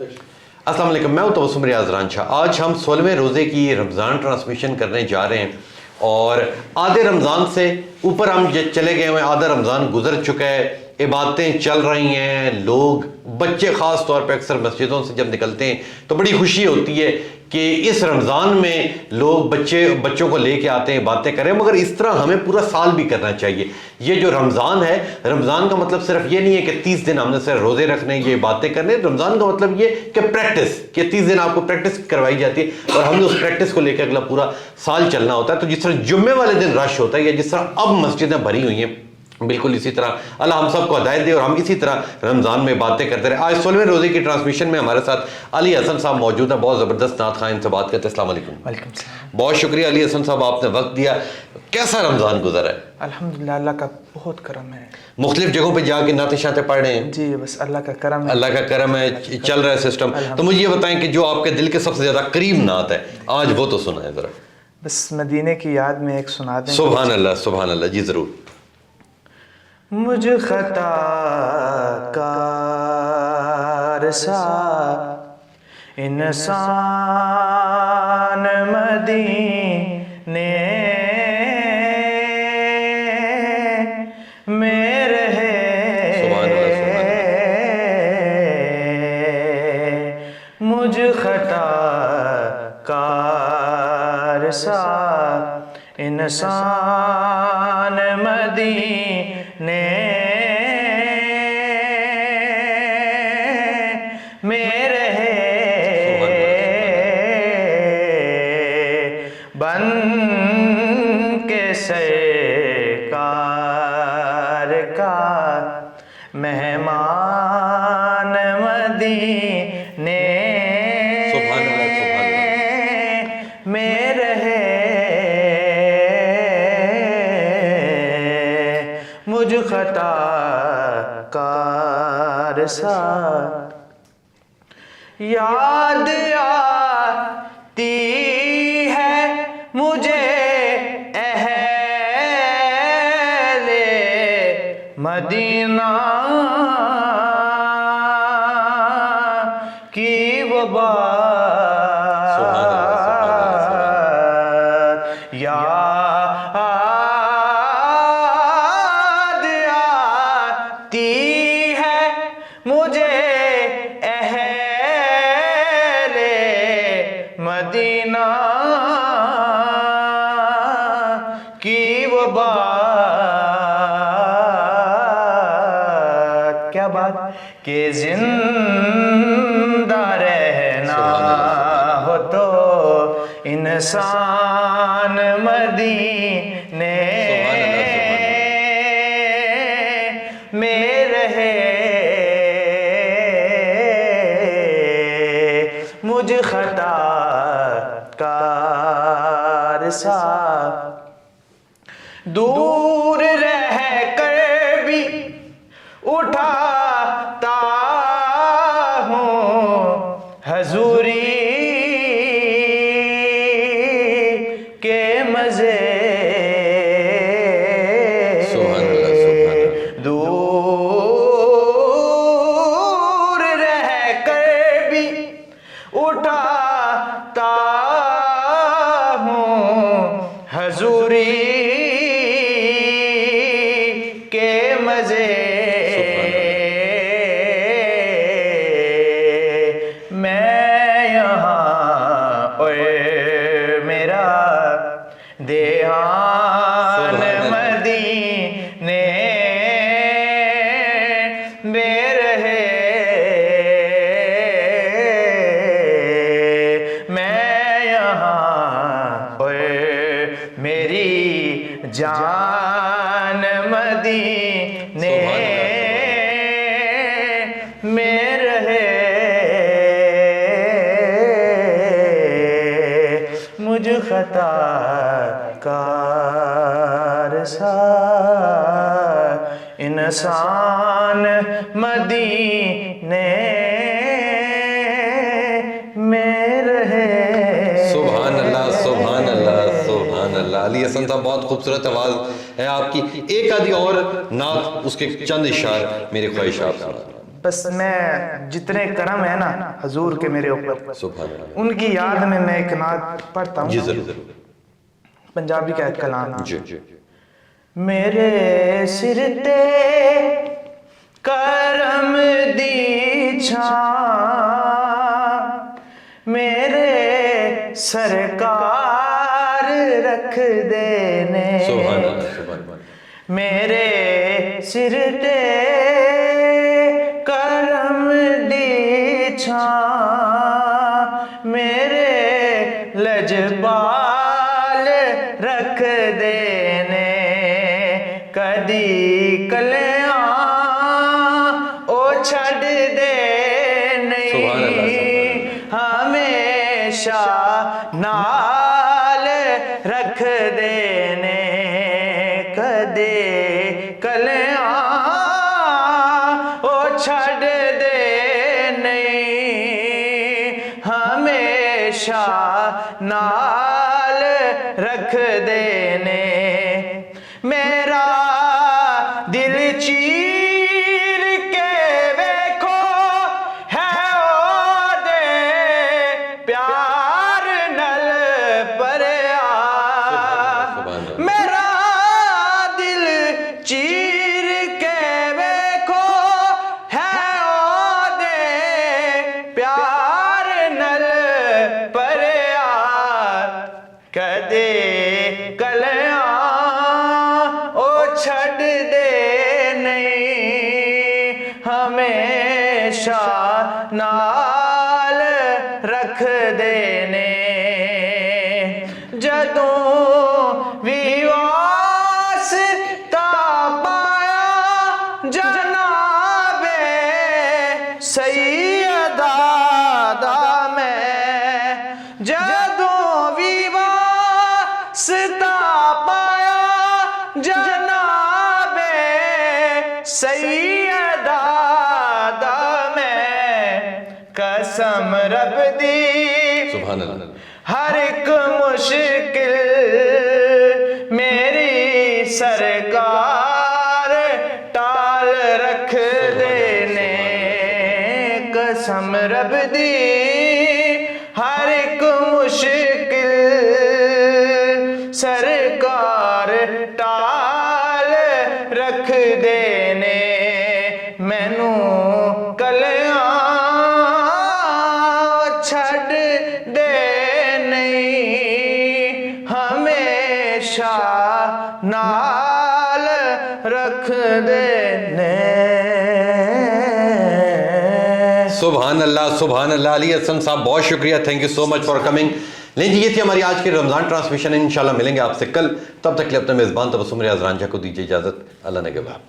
السلام علیکم، میں ہوں تبسم ریاض رانجھا۔ آج ہم 16ویں روزے کی رمضان ٹرانسمیشن کرنے جا رہے ہیں اور آدھے رمضان سے اوپر ہم چلے گئے ہوئے، آدھا رمضان گزر چکا ہے، عبادتیں چل رہی ہیں، لوگ بچے خاص طور پہ اکثر مسجدوں سے جب نکلتے ہیں تو بڑی خوشی ہوتی ہے کہ اس رمضان میں لوگ بچوں کو لے کے آتے ہیں، باتیں کریں، مگر اس طرح ہمیں پورا سال بھی کرنا چاہیے۔ یہ جو رمضان ہے، رمضان کا مطلب صرف یہ نہیں ہے کہ 30 دن ہم نے صرف روزے رکھنے، یہ باتیں کرنے۔ رمضان کا مطلب یہ کہ پریکٹس، کہ 30 دن آپ کو پریکٹس کروائی جاتی ہے اور ہم نے اس پریکٹس کو لے کے اگلا پورا سال چلنا ہوتا ہے۔ تو جس طرح جمعے والے دن رش ہوتا ہے یا جس طرح اب مسجدیں بھری ہوئی ہیں، بالکل اسی طرح اللہ ہم سب کو ہدایت دے اور ہم اسی طرح رمضان میں باتیں کرتے رہے۔ آج 16ویں روزے کی ٹرانسمیشن میں ہمارے ساتھ علی حسن صاحب موجود ہیں، بہت زبردست نعت خواں، ان سے بات کرتے ہیں۔ السلام علیکم۔ وعلیکم السلام۔ بہت شکریہ علی حسن صاحب، آپ نے وقت دیا۔ کیسا رمضان گزرا ہے؟ الحمدللہ، اللہ کا بہت کرم ہے۔ مختلف جگہوں پہ جا کے نعتیں شاطیں پڑھ رہے ہیں؟ جی بس اللہ کا کرم ہے، اللہ کا کرم ہے، چل رہا ہے سسٹم۔ تو مجھے یہ بتائیں کہ جو آپ کے دل کے سب سے زیادہ قریب نعت ہے آج، وہ تو سنا ہے ذرا۔ بس مدینے کی یاد میں ایک سنا دیں۔ سبحان اللہ سبحان اللہ، جی ضرور۔ مجھ خطا کار سا انسان مدینے میں رہے، مجھ خطا کار سا انسان مدینے میں رہے، بن کے سرکار کا مہمان مدینے میں رہے، مجھ خطا کار سا یاد آتی ہے مجھے اہل مدینہ کی وہ بات، یاد آتی ہے مجھے اہل مدینہ کی وہ بات، کیا بات کہ زندہ رہنا ہو تو انسان مدینے میں رہے، مجھ خطا کار سا دور رہ کر بھی اٹھاتا ہوں حضوری کے مزے، دور رہ کر بھی اٹھاتا ہوں حضوری کے مزے، میں یہاں اور میرا دیہان مدینے میں رہے، میں یہاں اور میری جان مدینے میں رہے، مجھ خطا کار سا انسان مدینے میں رہے۔ سبحان اللہ سبحان اللہ سبحان اللہ۔ علی حسن صاحب بہت خوبصورت آواز ہے آپ کی، ایک آدھی اور نعت اس کے چند اشعار میری خواہش آپ سنا۔ بس میں جتنے کرم ہے نا حضور کے میرے اوپر، سبحان اللہ، ان کی یاد میں ایک نعت پڑھتا جی ہوں، ضرور، پنجابی کا ایک کلام۔ جی میرے سر تے کرم دی چھاں میرے سرکار رکھ دینے، سبحان اللہ، سبحان اللہ، میرے سر تے کرم دی چھاں میرے لجبال رکھ دینے، کدی کلیاں او چھڑ دے سبحان اللہ، نہیں، ہمیشہ نال رکھ دینے، کدے کلیاں او چھڑ دے نہیں، ہمیشہ نال رکھ دینے، میرا دل چیر کے ویکھو ہے او دے پیار نل پریا، میرا دل چیر کے ویکھو ہے او دے پیار نل پریا، کدے کلیاں او چھڑ دے نہیں، ہمیشہ نال رکھ دینے، جدوں بھی واسطہ پایا جناب سیدہ دا میں، جدوں بھی واسطہ پایا جناب سیدہ دا میں، قسم رب دی سبحان اللہ، ہر ایک مشکل میری سرکار ٹال رکھ دینے، قسم رب دی ہر ایک مشکل سرکار ٹال رکھ دینے، مینوں کلیاں چھڑ دے نہیں، ہمیشہ نال رکھ دینے۔ سبحان اللہ، سبحان اللہ۔ علی حسن صاحب بہت شکریہ، thank you so much for coming. لیکن یہ تھی ہماری آج کی رمضان ٹرانسمیشن، انشاءاللہ ملیں گے آپ سے کل، تب تک کے لیے اپنے میزبان تبسم ریاض رانجھا کو دیجیے اجازت، اللہ نگہبان۔